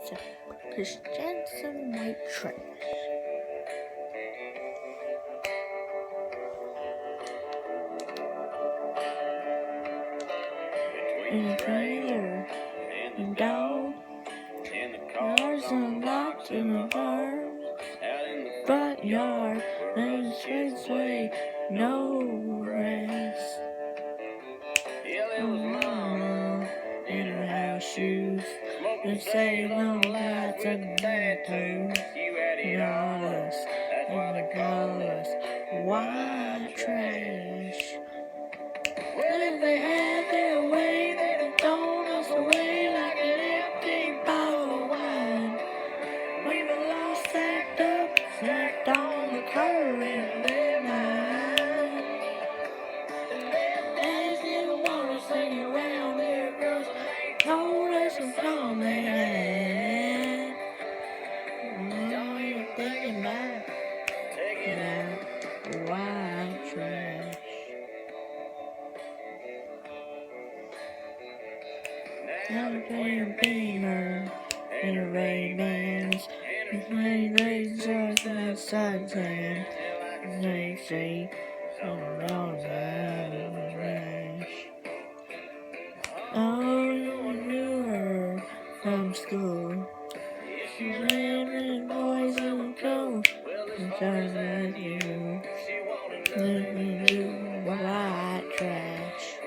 Jensen, because Jensen white trash. In the trailer, and dog, cars unlocked in the barn, front yard, and straight way, no rest. In her house shoes, and Salem lights and tattoos. Regardless, and regardless, white trash. But if they had their way, they'd have thrown us away like an empty bottle of wine. We were all stacked up, stacked on the curb in midnight. They didn't want us hanging around there, girls told us some song they had. Oh, you're thinking about taking out white trash. Now they're playing Beamer and a Ray-Bans. He's playing razors outside town. They say someone else out of the trash. Oh, you knew her from school. She's living boys in the cold. And sounds like you. Living you white trash.